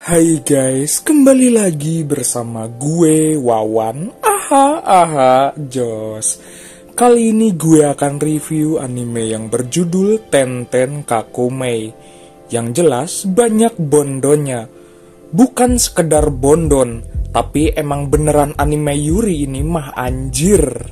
Hai guys, kembali lagi bersama gue Wawan. Jos. Kali ini gue akan review anime yang berjudul Tenten Kakumei. Yang jelas banyak bondonya. Bukan sekedar bondon, tapi emang beneran anime Yuri ini mah anjir.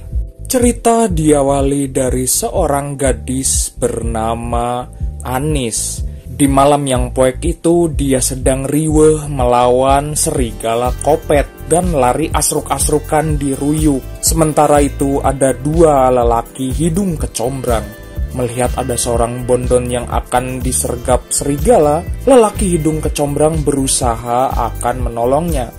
Cerita diawali dari seorang gadis bernama Anis. Di malam yang poek itu, dia sedang riweuh melawan serigala kopet dan lari asruk-asrukan di ruyuk. Sementara itu, ada dua lelaki hidung kecombrang. Melihat ada seorang bondon yang akan disergap serigala, lelaki hidung kecombrang berusaha akan menolongnya.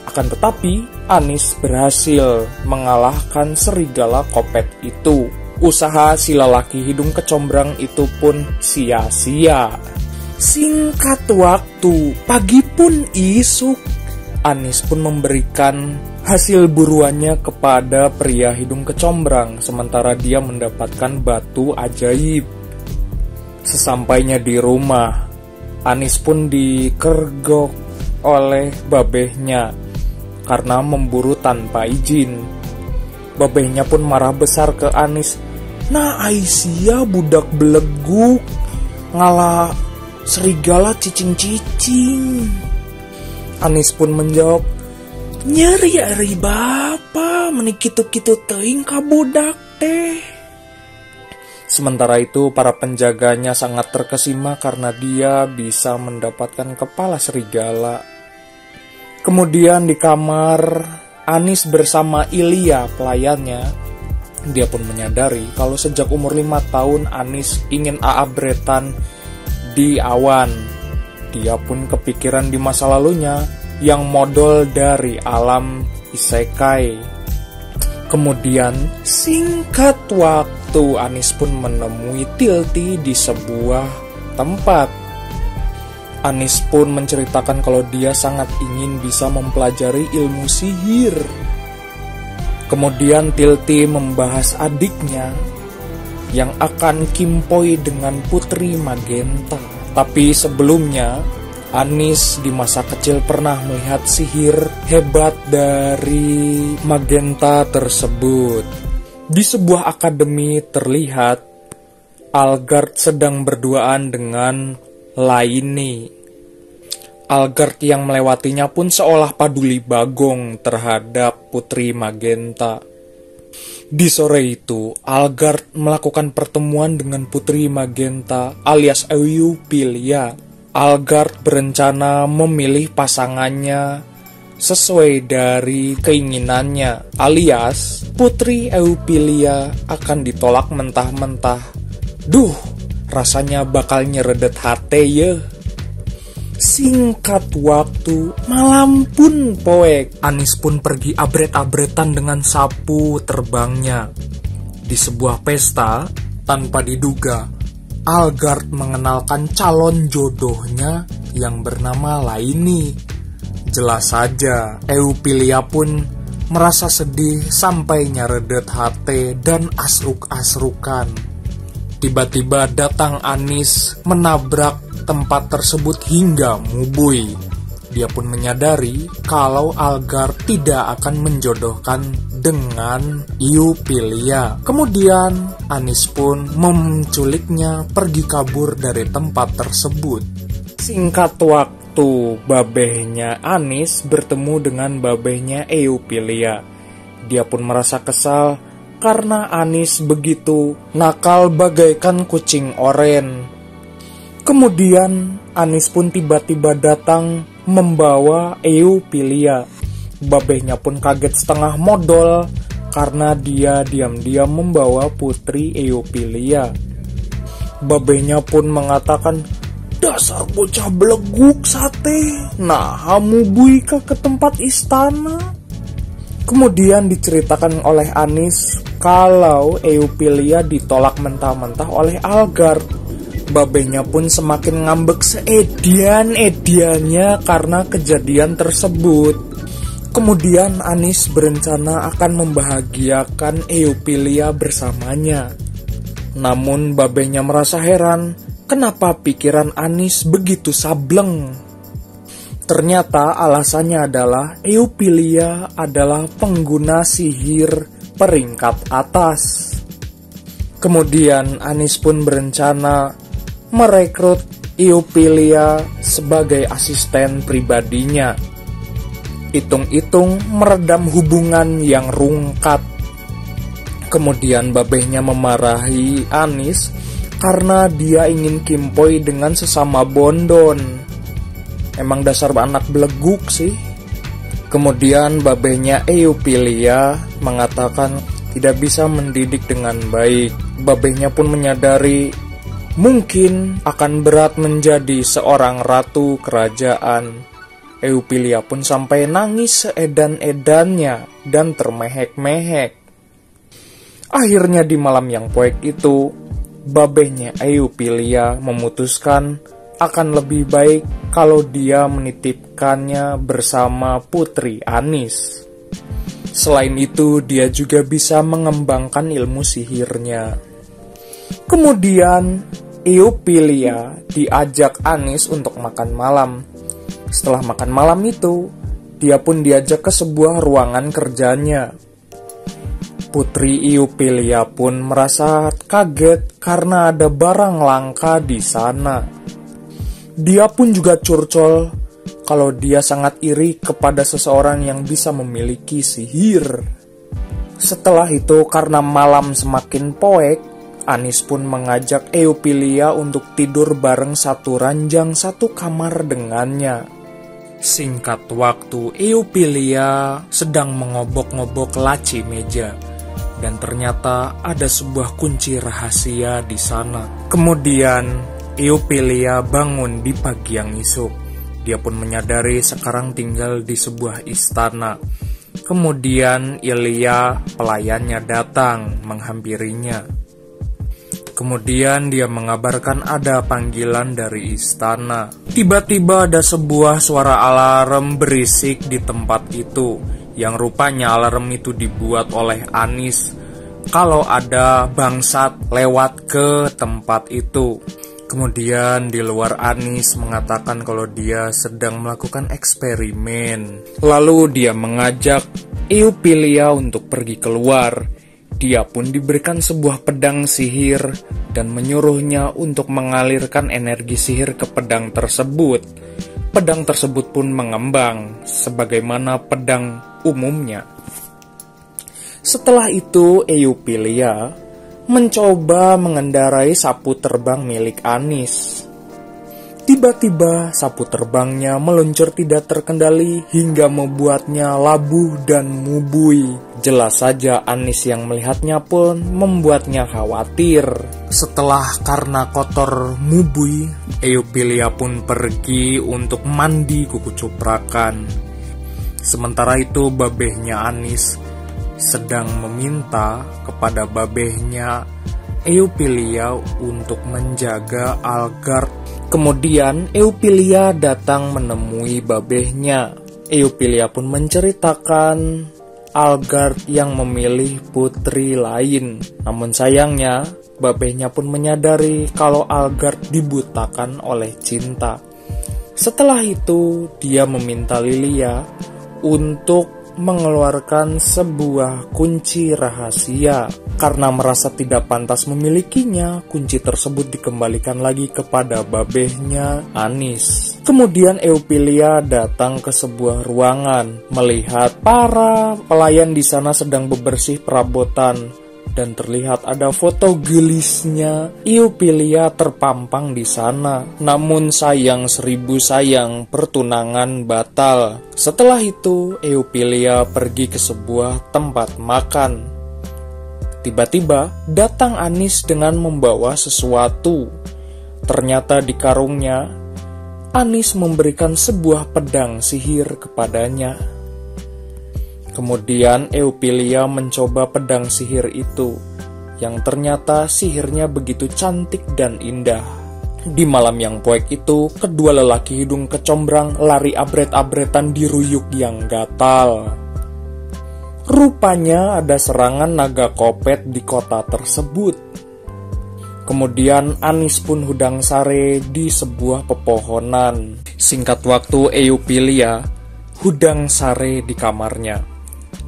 Akan tetapi, Anis berhasil mengalahkan serigala kopet itu. Usaha si lelaki hidung kecombrang itu pun sia-sia. Singkat waktu, pagi pun isuk. Anis pun memberikan hasil buruannya kepada pria hidung kecombrang, sementara dia mendapatkan batu ajaib. Sesampainya di rumah, Anis pun dikergok oleh babehnya karena memburu tanpa izin. Babehnya pun marah besar ke Anis. Nah Aisyah budak beleguk, ngalah serigala cicing-cicing. Anis pun menjawab, nyeri ari bapa, menikitu-kitu teuing ka budak teh. Sementara itu para penjaganya sangat terkesima karena dia bisa mendapatkan kepala serigala. Kemudian di kamar, Anis bersama Ilya pelayannya. Dia pun menyadari kalau sejak umur 5 tahun Anis ingin aabretan di awan. Dia pun kepikiran di masa lalunya yang modal dari alam isekai. Kemudian singkat waktu Anis pun menemui Tilti di sebuah tempat. Anis pun menceritakan kalau dia sangat ingin bisa mempelajari ilmu sihir. Kemudian Tilti membahas adiknya yang akan kimpoi dengan Putri Magenta. Tapi sebelumnya, Anis di masa kecil pernah melihat sihir hebat dari Magenta tersebut. Di sebuah akademi terlihat Algard sedang berduaan dengan Laini. Algard yang melewatinya pun seolah paduli bagong terhadap Putri Magenta. Di sore itu, Algard melakukan pertemuan dengan Putri Magenta alias Eupilia. Algard berencana memilih pasangannya sesuai dari keinginannya, alias Putri Eupilia akan ditolak mentah-mentah. Duh, rasanya bakal nyeredet hati ya. Singkat waktu, malam pun poek. Anis pun pergi abret-abretan dengan sapu terbangnya. Di sebuah pesta, tanpa diduga, Algard mengenalkan calon jodohnya yang bernama Laini. Jelas saja, Eupilia pun merasa sedih sampai nyeredet hati dan asruk-asrukan. Tiba-tiba datang Anis menabrak tempat tersebut hingga mubui. Dia pun menyadari kalau Algard tidak akan menjodohkan dengan Eupilia. Kemudian Anis pun menculiknya pergi kabur dari tempat tersebut. Singkat waktu, babehnya Anis bertemu dengan babehnya Eupilia. Dia pun merasa kesal karena Anis begitu nakal bagaikan kucing oren. Kemudian Anis pun tiba-tiba datang membawa Eupilia. Babehnya pun kaget setengah modal karena dia diam-diam membawa Putri Eupilia. Babehnya pun mengatakan, dasar bocah beleguk sate, nah hamu buika ke tempat istana. Kemudian diceritakan oleh Anis kalau Eupilia ditolak mentah-mentah oleh Algard. Babehnya pun semakin ngambek seedian-ediannya karena kejadian tersebut. Kemudian Anis berencana akan membahagiakan Eupilia bersamanya. Namun babehnya merasa heran, kenapa pikiran Anis begitu sableng. Ternyata alasannya adalah Eupilia adalah pengguna sihir peringkat atas. Kemudian Anis pun berencana merekrut Eupilia sebagai asisten pribadinya. Hitung-hitung meredam hubungan yang rungkat. Kemudian babehnya memarahi Anis karena dia ingin kimpoi dengan sesama bondon. Emang dasar anak beleguk sih. Kemudian babehnya Eupilia mengatakan tidak bisa mendidik dengan baik. Babehnya pun menyadari mungkin akan berat menjadi seorang ratu kerajaan. Eupilia pun sampai nangis seedan-edannya dan termehek-mehek. Akhirnya di malam yang poek itu, babehnya Eupilia memutuskan akan lebih baik kalau dia menitipkannya bersama putri Anis. Selain itu, dia juga bisa mengembangkan ilmu sihirnya. Kemudian, Eupilia diajak Anis untuk makan malam. Setelah makan malam itu, dia pun diajak ke sebuah ruangan kerjanya. Putri Eupilia pun merasa kaget karena ada barang langka di sana. Dia pun juga curcol kalau dia sangat iri kepada seseorang yang bisa memiliki sihir. Setelah itu, karena malam semakin poek, Anis pun mengajak Eupilia untuk tidur bareng satu ranjang satu kamar dengannya. Singkat waktu, Eupilia sedang mengobok-ngobok laci meja. Dan ternyata ada sebuah kunci rahasia di sana. Kemudian Eupilia bangun di pagi yang isuk. Dia pun menyadari sekarang tinggal di sebuah istana. Kemudian Ilya, pelayannya, datang menghampirinya. Kemudian dia mengabarkan ada panggilan dari istana. Tiba-tiba ada sebuah suara alarm berisik di tempat itu. Yang rupanya alarm itu dibuat oleh Anis kalau ada bangsat lewat ke tempat itu. Kemudian di luar Anis mengatakan kalau dia sedang melakukan eksperimen. Lalu dia mengajak Eupilia untuk pergi keluar. Dia pun diberikan sebuah pedang sihir dan menyuruhnya untuk mengalirkan energi sihir ke pedang tersebut. Pedang tersebut pun mengembang sebagaimana pedang umumnya. Setelah itu Eupilia mencoba mengendarai sapu terbang milik Anis. Tiba-tiba sapu terbangnya meluncur tidak terkendali hingga membuatnya labuh dan mubui. Jelas saja Anis yang melihatnya pun membuatnya khawatir. Setelah karena kotor mubui, Eupilia pun pergi untuk mandi kukucuprakan. Sementara itu babehnya Anis sedang meminta kepada babehnya Eupilia untuk menjaga Algard. Kemudian Eupilia datang menemui babehnya. Eupilia pun menceritakan Algard yang memilih putri lain. Namun sayangnya babehnya pun menyadari kalau Algard dibutakan oleh cinta. Setelah itu dia meminta Lilia untuk mengeluarkan sebuah kunci rahasia. Karena merasa tidak pantas memilikinya, kunci tersebut dikembalikan lagi kepada babehnya Anis. Kemudian Eupilia datang ke sebuah ruangan, melihat para pelayan di sana sedang bebersih perabotan. Dan terlihat ada foto gelisnya Eupilia terpampang di sana. Namun sayang seribu sayang, pertunangan batal. Setelah itu Eupilia pergi ke sebuah tempat makan. Tiba-tiba datang Anis dengan membawa sesuatu. Ternyata di karungnya Anis memberikan sebuah pedang sihir kepadanya. Kemudian Eupilia mencoba pedang sihir itu, yang ternyata sihirnya begitu cantik dan indah. Di malam yang poek itu, kedua lelaki hidung kecombrang lari abret-abretan di ruyuk yang gatal. Rupanya ada serangan naga kopet di kota tersebut. Kemudian Anis pun hudang sare di sebuah pepohonan. Singkat waktu Eupilia hudang sare di kamarnya.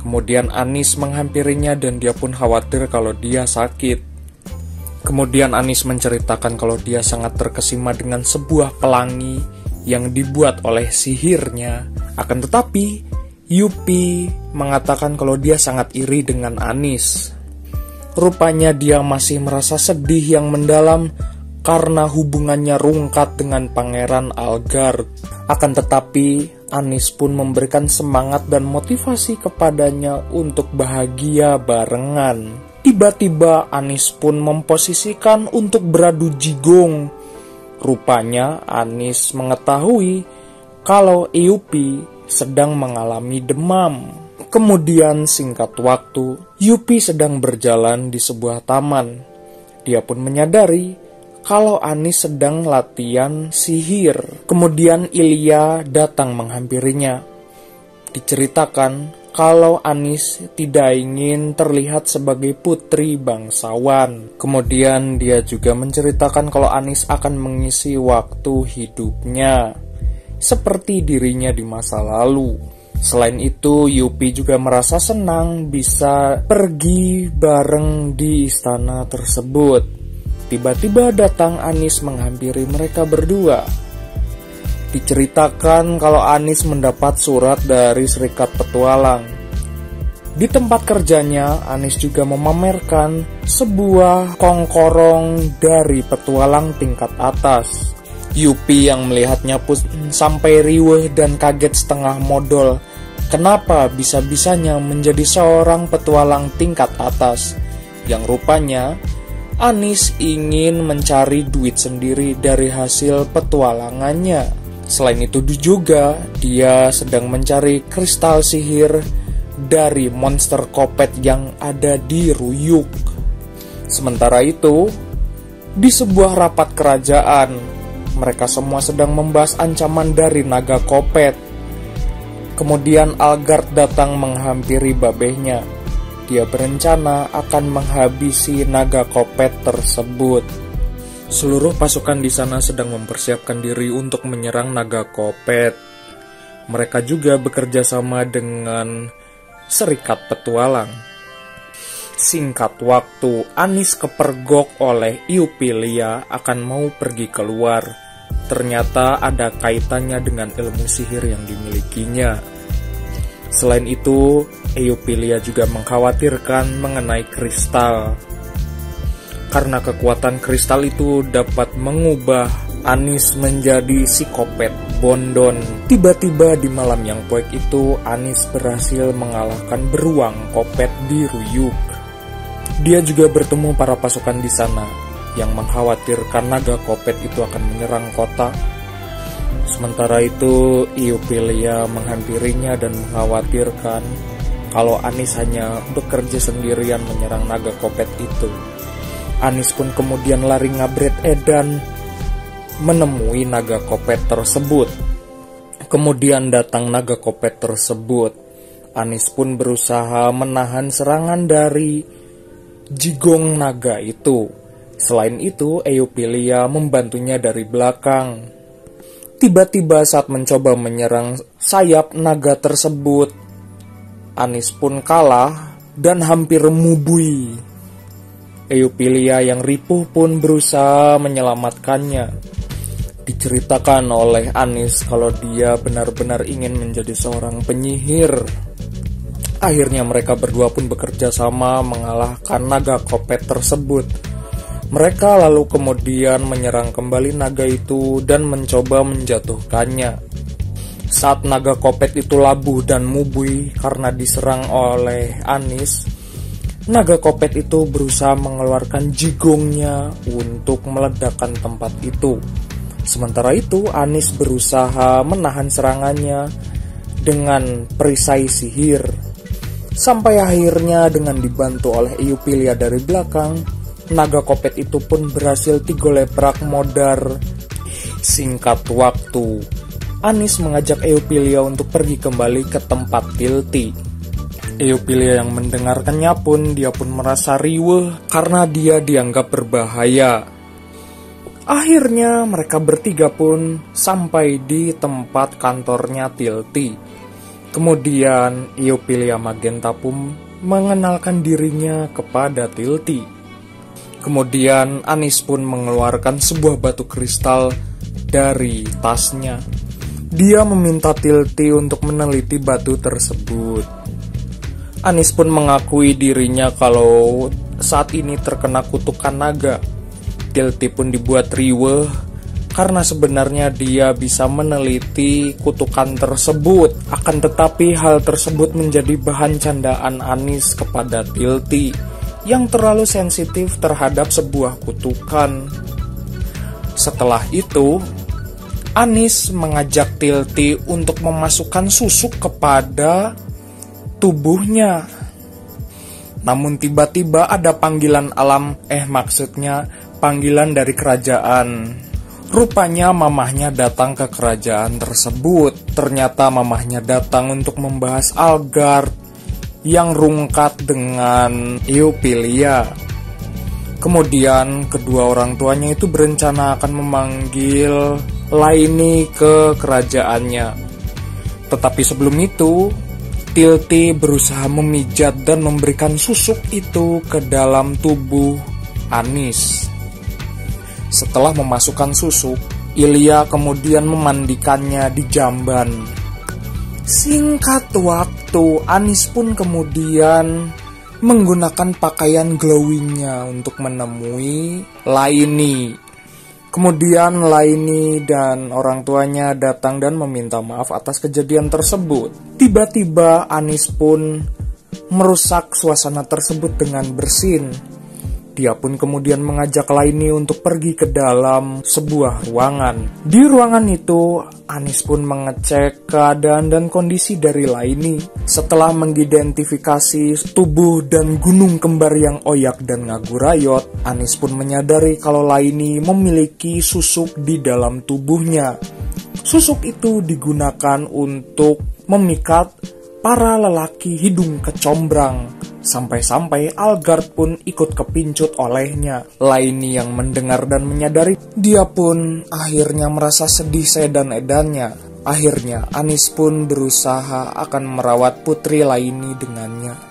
Kemudian Anis menghampirinya dan dia pun khawatir kalau dia sakit. Kemudian Anis menceritakan kalau dia sangat terkesima dengan sebuah pelangi yang dibuat oleh sihirnya. Akan tetapi Yupi mengatakan kalau dia sangat iri dengan Anis. Rupanya dia masih merasa sedih yang mendalam karena hubungannya rungkat dengan Pangeran Algard. Akan tetapi Anis pun memberikan semangat dan motivasi kepadanya untuk bahagia barengan. Tiba-tiba Anis pun memposisikan untuk beradu jigong. Rupanya Anis mengetahui kalau Eupi sedang mengalami demam. Kemudian singkat waktu, Yupi sedang berjalan di sebuah taman. Dia pun menyadari kalau Anis sedang latihan sihir. Kemudian Ilya datang menghampirinya. Diceritakan kalau Anis tidak ingin terlihat sebagai putri bangsawan. Kemudian dia juga menceritakan kalau Anis akan mengisi waktu hidupnya seperti dirinya di masa lalu. Selain itu, Yupi juga merasa senang bisa pergi bareng di istana tersebut. Tiba-tiba datang Anis menghampiri mereka berdua. Diceritakan kalau Anis mendapat surat dari Serikat Petualang. Di tempat kerjanya, Anis juga memamerkan sebuah kongkorong dari petualang tingkat atas. Yupi yang melihatnya pun sampai riweuh dan kaget setengah modal. Kenapa bisa-bisanya menjadi seorang petualang tingkat atas? Yang rupanya Anis ingin mencari duit sendiri dari hasil petualangannya. Selain itu juga dia sedang mencari kristal sihir dari monster kopet yang ada di Ruyuk. Sementara itu, di sebuah rapat kerajaan, mereka semua sedang membahas ancaman dari naga kopet. Kemudian Algard datang menghampiri babehnya. Dia berencana akan menghabisi naga kopet tersebut. Seluruh pasukan di sana sedang mempersiapkan diri untuk menyerang naga kopet. Mereka juga bekerja sama dengan Serikat Petualang. Singkat waktu, Anis kepergok oleh Eupilia akan mau pergi keluar. Ternyata ada kaitannya dengan ilmu sihir yang dimilikinya. Selain itu, Eupilia juga mengkhawatirkan mengenai kristal. Karena kekuatan kristal itu dapat mengubah Anis menjadi psikopat Bondon. Tiba-tiba di malam yang poek itu, Anis berhasil mengalahkan beruang kopet di Ruyuk. Dia juga bertemu para pasukan di sana yang mengkhawatirkan naga kopet itu akan menyerang kota. Sementara itu, Eupilia menghampirinya dan mengkhawatirkan kalau Anis hanya bekerja sendirian menyerang naga kopet itu. Anis pun kemudian lari ngabret edan menemui naga kopet tersebut. Kemudian datang naga kopet tersebut. Anis pun berusaha menahan serangan dari jigong naga itu. Selain itu, Eupilia membantunya dari belakang. Tiba-tiba saat mencoba menyerang sayap naga tersebut, Anis pun kalah dan hampir mubui. Eupilia yang ripuh pun berusaha menyelamatkannya. Diceritakan oleh Anis kalau dia benar-benar ingin menjadi seorang penyihir. Akhirnya mereka berdua pun bekerja sama mengalahkan naga kopet tersebut. Mereka lalu kemudian menyerang kembali naga itu dan mencoba menjatuhkannya. Saat naga kopet itu labuh dan mubui karena diserang oleh Anis, naga kopet itu berusaha mengeluarkan jigongnya untuk meledakkan tempat itu. Sementara itu, Anis berusaha menahan serangannya dengan perisai sihir. Sampai akhirnya dengan dibantu oleh Eupilia dari belakang, naga kopet itu pun berhasil tigoleprak modar. Singkat waktu, Anis mengajak Eupilia untuk pergi kembali ke tempat Tilti. Eupilia yang mendengarkannya pun dia pun merasa riweuh karena dia dianggap berbahaya. Akhirnya mereka bertiga pun sampai di tempat kantornya Tilty. Kemudian Eupilia Magenta pun mengenalkan dirinya kepada Tilty. Kemudian Anis pun mengeluarkan sebuah batu kristal dari tasnya. Dia meminta Tilty untuk meneliti batu tersebut. Anis pun mengakui dirinya kalau saat ini terkena kutukan naga. Tilty pun dibuat riweuh karena sebenarnya dia bisa meneliti kutukan tersebut. Akan tetapi hal tersebut menjadi bahan candaan Anis kepada Tilty yang terlalu sensitif terhadap sebuah kutukan. Setelah itu, Anis mengajak Tilty untuk memasukkan susuk kepada tubuhnya. Namun tiba-tiba ada panggilan alam, maksudnya panggilan dari kerajaan. Rupanya mamahnya datang ke kerajaan tersebut. Ternyata mamahnya datang untuk membahas Algard yang rungkat dengan Eupilia. Kemudian kedua orang tuanya itu berencana akan memanggil Laini ke kerajaannya. Tetapi sebelum itu, Tilty berusaha memijat dan memberikan susuk itu ke dalam tubuh Anis. Setelah memasukkan susuk, Ilia kemudian memandikannya di jamban. Singkat waktu, Anis pun kemudian menggunakan pakaian glowingnya untuk menemui Laini. Kemudian Laini dan orang tuanya datang dan meminta maaf atas kejadian tersebut. Tiba-tiba Anis pun merusak suasana tersebut dengan bersin. Dia pun kemudian mengajak Laini untuk pergi ke dalam sebuah ruangan. Di ruangan itu, Anis pun mengecek keadaan dan kondisi dari Laini. Setelah mengidentifikasi tubuh dan gunung kembar yang oyak dan ngagurayot, Anis pun menyadari kalau Laini memiliki susuk di dalam tubuhnya. Susuk itu digunakan untuk memikat para lelaki hidung kecombrang. Sampai-sampai Algard pun ikut kepincut olehnya. Laini yang mendengar dan menyadari, dia pun akhirnya merasa sedih sedan-edannya. Akhirnya Anis pun berusaha akan merawat putri Laini dengannya.